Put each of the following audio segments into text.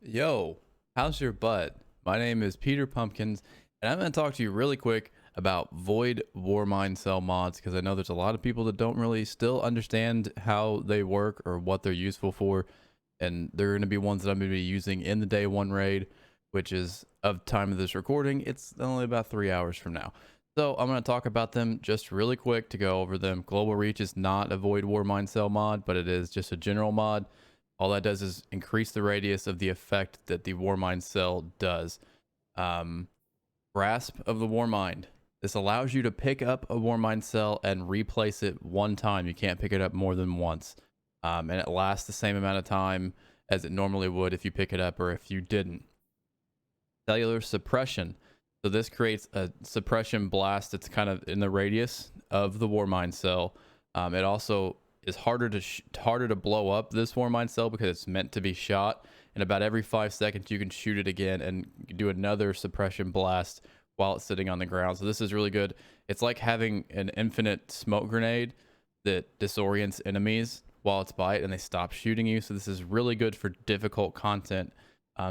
Yo, how's your butt? My name is Peter Pumpkins, and I'm going to talk to you really quick about Void Warmind cell mods because I know there's a lot of people that don't really still understand how they work or what they're useful for, and they're going to be ones that I'm going to be using in the day one raid, which is of time of this recording. It's only about 3 hours from now. So I'm going to talk about them just really quick to go over them. Global Reach is not a Void Warmind cell mod, but it is just a general mod. All that does is increase the radius of the effect that the Warmind cell does. Grasp of the Warmind. This allows you to pick up a Warmind cell and replace it one time. You can't pick it up more than once. And it lasts the same amount of time as it normally would if you pick it up or if you didn't. Cellular Suppression. So this creates a suppression blast that's kind of in the radius of the Warmind cell. It also is harder to blow up this Warmind cell because it's meant to be shot, and about every 5 seconds you can shoot it again and do another suppression blast while it's sitting on the ground. So this is really good. It's like having an infinite smoke grenade that disorients enemies while it's by it and they stop shooting you. So this is really good for difficult content.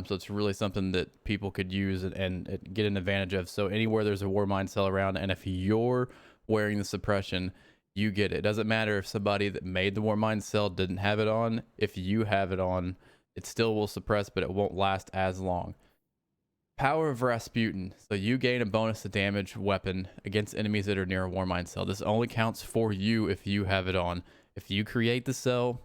So it's really something that people could use and get an advantage of. So anywhere there's a Warmind cell around, and if you're wearing the suppression, you get it. It doesn't matter if somebody that made the Warmind cell didn't have it on. If you have it on, it still will suppress, but it won't last as long. Power of Rasputin. So you gain a bonus to damage weapon against enemies that are near a Warmind cell. This only counts for you if you have it on. If you create the cell,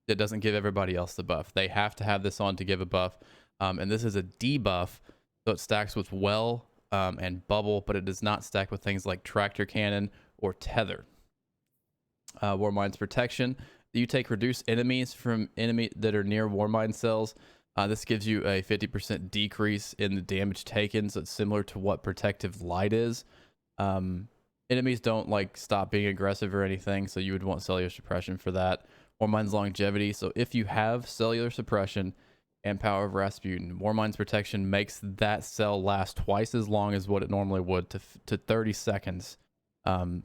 it doesn't give everybody else the buff. They have to have this on to give a buff. And this is a debuff, so it stacks with Well and Bubble, but it does not stack with things like Tractor Cannon or Tether. Warmind's Protection. You take reduced enemies from enemy that are near Warmind cells. This gives you a 50% decrease in the damage taken, so it's similar to what Protective Light is. Enemies don't like stop being aggressive or anything, so you would want Cellular Suppression for that. Warmind's Longevity. So if you have Cellular Suppression and Power of Rasputin, Warmind's Protection makes that cell last twice as long as what it normally would, to 30 seconds.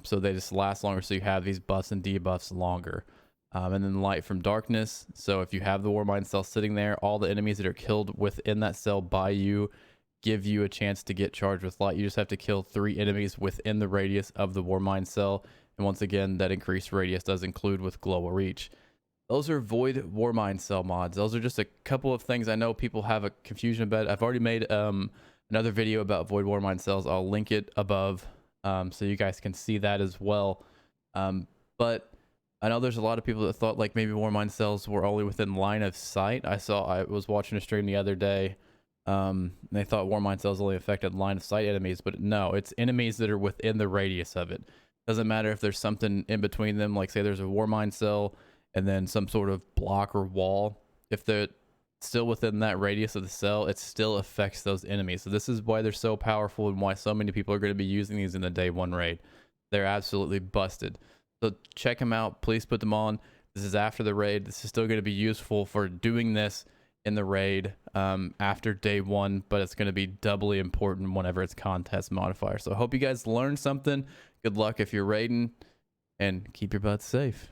So they just last longer, so you have these buffs and debuffs longer. And then Light from Darkness. So if you have the Warmind cell sitting there, all the enemies that are killed within that cell by you give you a chance to get charged with light. You just have to kill 3 enemies within the radius of the Warmind cell. And once again, that increased radius does include with Global Reach. Those are Void Warmind cell mods. Those are just a couple of things I know people have a confusion about. I've already made another video about Void Warmind cells. I'll link it above so you guys can see that as well. But I know there's a lot of people that thought like maybe Warmind cells were only within line of sight. I was watching a stream the other day. And they thought Warmind cells only affected line of sight enemies, but no, it's enemies that are within the radius of it. Doesn't matter if there's something in between them, like say there's a Warmind cell and then some sort of block or wall. If they're still within that radius of the cell, it still affects those enemies. So this is why they're so powerful and why so many people are going to be using these in the day one raid. They're absolutely busted. So check them out. Please put them on. This is after the raid. This is still going to be useful for doing this in the raid after day one, but it's going to be doubly important whenever it's contest modifier. So I hope you guys learned something. Good luck if you're raiding, and keep your butts safe.